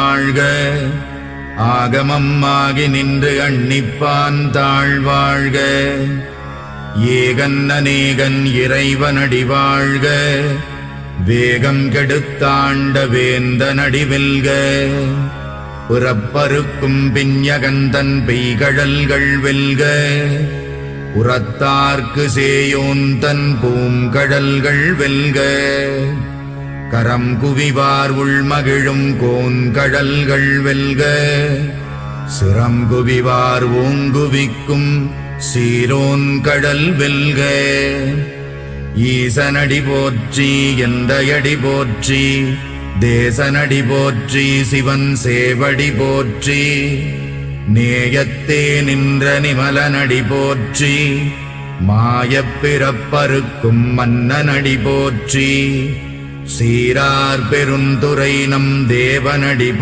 வாழ்க. ஆகமம் ஆகி நின்று அன்னிப்பான் தாழ்வாழ்க. ஏகன் அநேகன் இறைவனடி வாழ்க. வேகம் கெடுத்தாண்ட வேந்தனடி வெல்க. புறப்பருக்கும் பிஞகந்தன் பெய்கழல்கள் வெல்க. உரத்தார்க்கு சேயோந்தன் பூங்கடல்கள் வெல்க. கரம் குவிவார் உள்மகிழும் கோன்கடல்கள் வெல்க. சிரம் குவிவார் ஓங்குவிக்கும் சீரோன் கடல் வெல்க. ஈசனடி போற்றி எந்தையடி போற்றி. தேசனடி போற்றி சிவன் சேவடி போற்றி. நேயத்தே நின்ற நிமலனடி போற்றி. மாயப் பிறப்பறுக்கும் மன்னனடி போற்றி. சீரார் பெருந்துரை நம் தேவனடி